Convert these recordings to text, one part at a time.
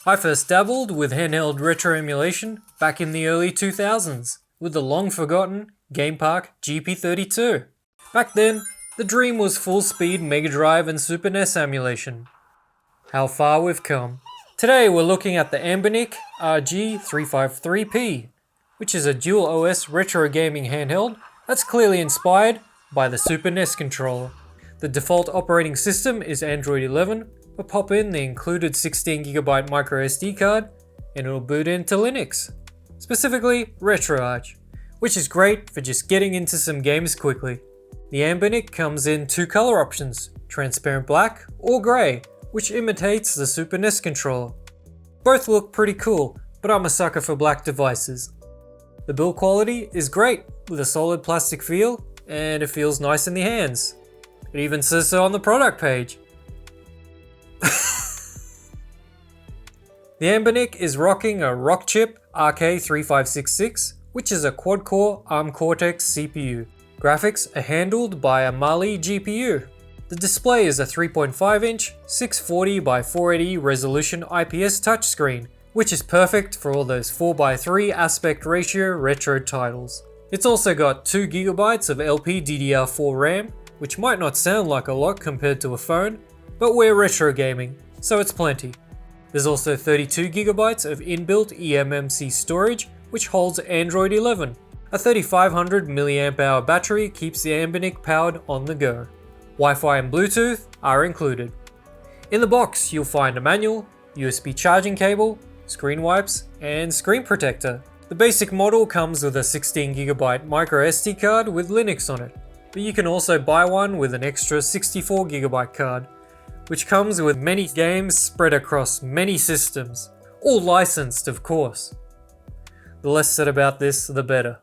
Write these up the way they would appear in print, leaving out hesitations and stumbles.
I first dabbled with handheld retro emulation back in the early 2000s with the long forgotten GamePark GP32. Back then, the dream was full speed Mega Drive and Super NES emulation. How far we've come. Today we're looking at the Anbernic RG353P, which is a dual OS retro gaming handheld that's clearly inspired by the Super NES controller. The default operating system is Android 11, but pop in the included 16GB microSD card and it'll boot into Linux, specifically RetroArch, which is great for just getting into some games quickly. The Anbernic comes in two color options, transparent black or grey, which imitates the Super NES controller. Both look pretty cool, but I'm a sucker for black devices. The build quality is great, with a solid plastic feel, and it feels nice in the hands. It even says so on the product page. The Anbernic is rocking a Rockchip RK3566, which is a quad-core ARM Cortex CPU. Graphics are handled by a Mali GPU. The display is a 3.5-inch 640 by 480 resolution IPS touchscreen, which is perfect for all those 4:3 aspect ratio retro titles. It's also got 2GB of LPDDR4 RAM, which might not sound like a lot compared to a phone, but we're retro gaming, so it's plenty. There's also 32GB of inbuilt eMMC storage, which holds Android 11. A 3500 mAh battery keeps the Anbernic powered on the go. Wi-Fi and Bluetooth are included. In the box, you'll find a manual, USB charging cable, screen wipes, and screen protector. The basic model comes with a 16GB microSD card with Linux on it, but you can also buy one with an extra 64GB card, which comes with many games spread across many systems, all licensed of course. The less said about this, the better.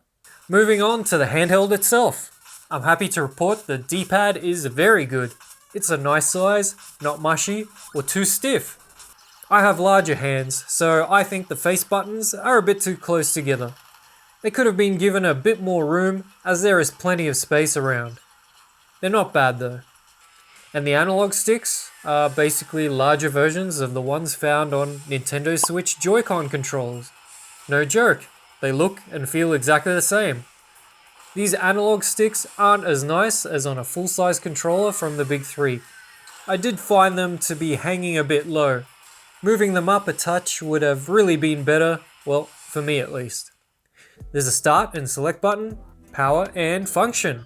Moving on to the handheld itself. I'm happy to report the D-pad is very good. It's a nice size, not mushy or too stiff. I have larger hands, so I think the face buttons are a bit too close together. They could have been given a bit more room as there is plenty of space around. They're not bad though. And the analog sticks are basically larger versions of the ones found on Nintendo Switch Joy-Con controllers. No joke, they look and feel exactly the same. These analog sticks aren't as nice as on a full-size controller from the big three. I did find them to be hanging a bit low. Moving them up a touch would have really been better, well, for me at least. There's a start and select button, power and function.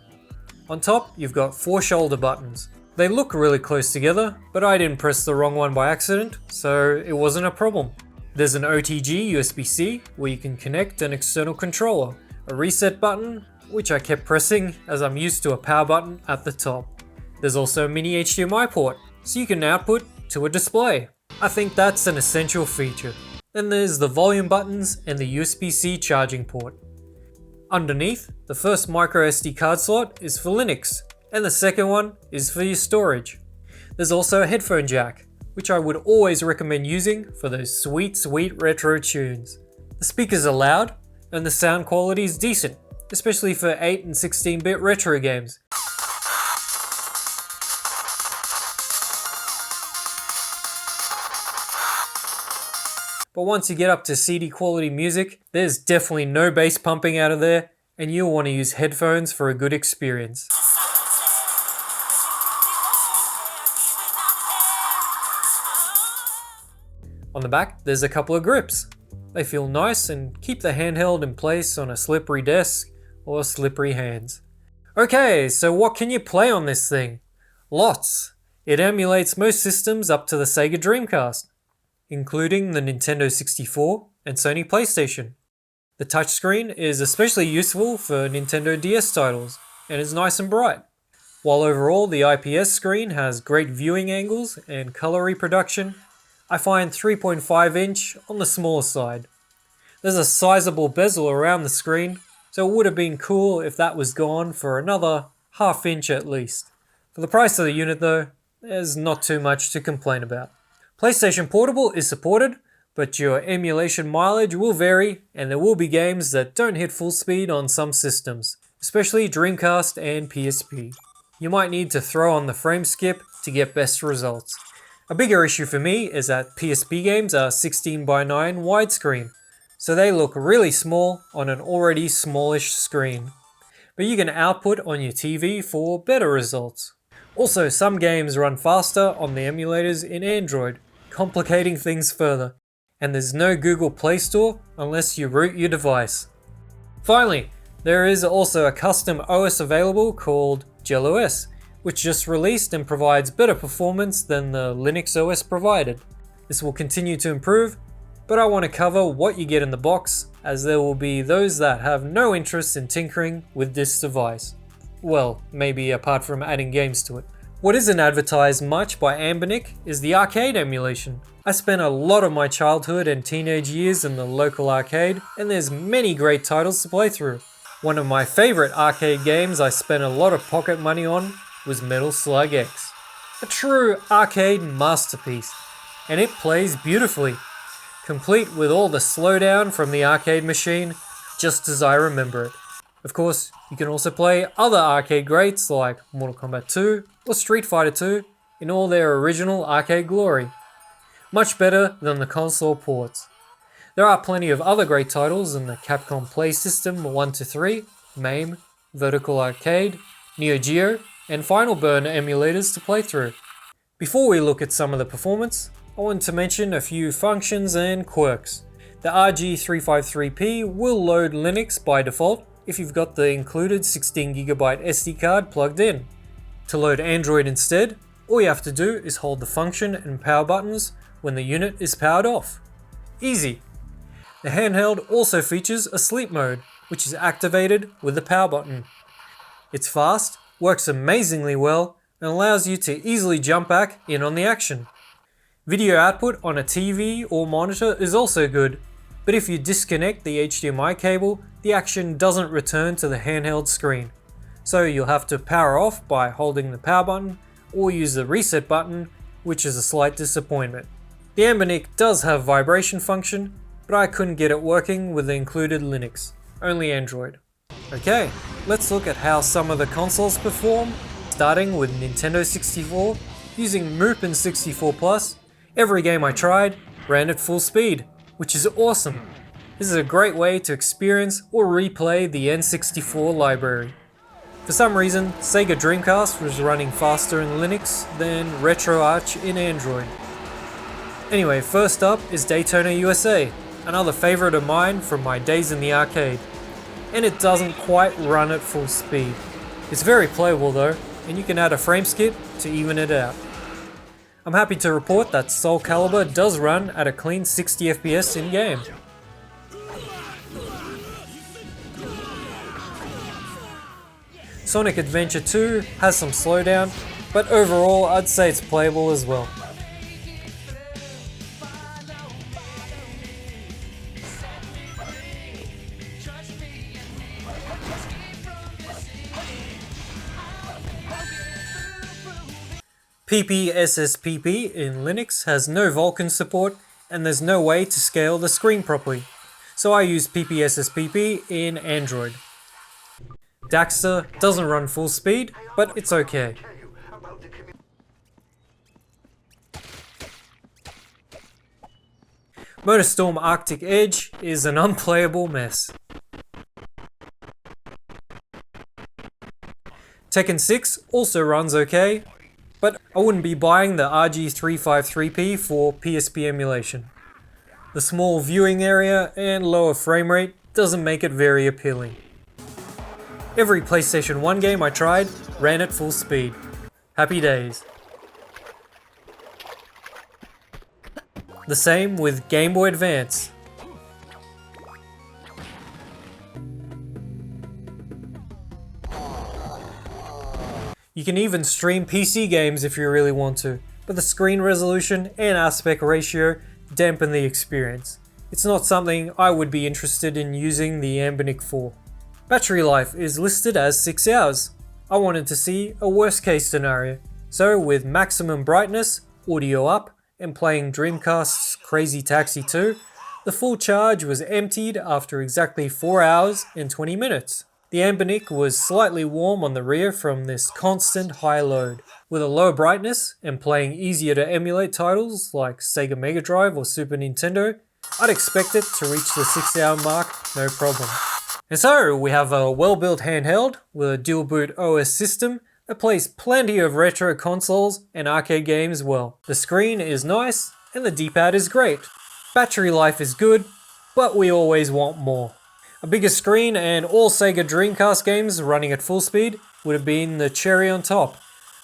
On top, you've got 4 shoulder buttons. They look really close together, but I didn't press the wrong one by accident, so it wasn't a problem. There's an OTG USB-C where you can connect an external controller, a reset button, which I kept pressing as I'm used to a power button at the top. There's also a mini HDMI port, so you can output to a display. I think that's an essential feature. Then there's the volume buttons and the USB-C charging port. Underneath, the first microSD card slot is for Linux, and the second one is for your storage. There's also a headphone jack, which I would always recommend using for those sweet retro tunes. The speakers are loud, and the sound quality is decent, especially for 8 and 16-bit retro games. But once you get up to CD quality music, there's definitely no bass pumping out of there, and you'll want to use headphones for a good experience. On the back, there's a couple of grips. They feel nice and keep the handheld in place on a slippery desk or slippery hands. Okay, so what can you play on this thing? Lots. It emulates most systems up to the Sega Dreamcast, including the Nintendo 64 and Sony PlayStation. The touchscreen is especially useful for Nintendo DS titles and is nice and bright. While overall the IPS screen has great viewing angles and color reproduction, I find 3.5-inch on the smaller side. There's a sizable bezel around the screen, so it would have been cool if that was gone for another half-inch at least. For the price of the unit though, there's not too much to complain about. PlayStation Portable is supported, but your emulation mileage will vary and there will be games that don't hit full speed on some systems, especially Dreamcast and PSP. You might need to throw on the frame skip to get best results. A bigger issue for me is that PSP games are 16:9 widescreen, so they look really small on an already smallish screen. But you can output on your TV for better results. Also, some games run faster on the emulators in Android, complicating things further. And there's no Google Play Store unless you root your device. Finally, there is also a custom OS available called GelOS, which just released and provides better performance than the Linux OS provided. This will continue to improve, but I want to cover what you get in the box, as there will be those that have no interest in tinkering with this device. Well, maybe apart from adding games to it. What isn't advertised much by Anbernic is the arcade emulation. I spent a lot of my childhood and teenage years in the local arcade, and there's many great titles to play through. One of my favorite arcade games I spent a lot of pocket money on was Metal Slug X. A true arcade masterpiece, and it plays beautifully, complete with all the slowdown from the arcade machine, just as I remember it. Of course, you can also play other arcade greats like Mortal Kombat 2 or Street Fighter 2 in all their original arcade glory. Much better than the console ports. There are plenty of other great titles in the Capcom Play System 1-3, MAME, Vertical Arcade, Neo Geo, and Final Burn emulators to play through. Before we look at some of the performance, I want to mention a few functions and quirks. The RG353P will load Linux by default if you've got the included 16GB SD card plugged in. To load Android instead, all you have to do is hold the function and power buttons when the unit is powered off. Easy! The handheld also features a sleep mode, which is activated with the power button. It's fast, works amazingly well, and allows you to easily jump back in on the action. Video output on a TV or monitor is also good, but if you disconnect the HDMI cable, the action doesn't return to the handheld screen. So you'll have to power off by holding the power button or use the reset button, which is a slight disappointment. The Anbernic does have vibration function, but I couldn't get it working with the included Linux, only Android. Okay, let's look at how some of the consoles perform, starting with Nintendo 64. Using Mupen 64 Plus, every game I tried ran at full speed, which is awesome. This is a great way to experience or replay the N64 library. For some reason, Sega Dreamcast was running faster in Linux than RetroArch in Android. Anyway, first up is Daytona USA, another favorite of mine from my days in the arcade. And it doesn't quite run at full speed. It's very playable though, and you can add a frame skip to even it out. I'm happy to report that Soul Calibur does run at a clean 60 FPS in game. Sonic Adventure 2 has some slowdown, but overall I'd say it's playable as well. PPSSPP in Linux has no Vulkan support and there's no way to scale the screen properly, so I use PPSSPP in Android. Daxter doesn't run full speed, but it's okay. MotorStorm Arctic Edge is an unplayable mess. Tekken 6 also runs okay, but I wouldn't be buying the RG353P for PSP emulation. The small viewing area and lower frame rate doesn't make it very appealing. Every PlayStation 1 game I tried ran at full speed. Happy days. The same with Game Boy Advance. You can even stream PC games if you really want to, but the screen resolution and aspect ratio dampen the experience. It's not something I would be interested in using the Anbernic for. Battery life is listed as 6 hours. I wanted to see a worst case scenario, so with maximum brightness, audio up, and playing Dreamcast's Crazy Taxi 2, the full charge was emptied after exactly 4 hours and 20 minutes. The Anbernic was slightly warm on the rear from this constant high load. With a low brightness and playing easier to emulate titles like Sega Mega Drive or Super Nintendo, I'd expect it to reach the 6-hour mark no problem. And so we have a well-built handheld with a dual boot OS system that plays plenty of retro consoles and arcade games well. The screen is nice and the D-pad is great. Battery life is good, but we always want more. A bigger screen and all Sega Dreamcast games running at full speed would have been the cherry on top,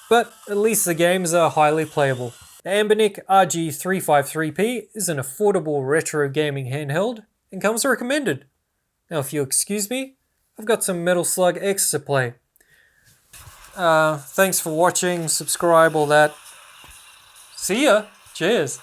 but at least the games are highly playable. The Anbernic RG353P is an affordable retro gaming handheld and comes recommended. Now if you'll excuse me, I've got some Metal Slug X to play. Thanks for watching, subscribe, all that. See ya! Cheers!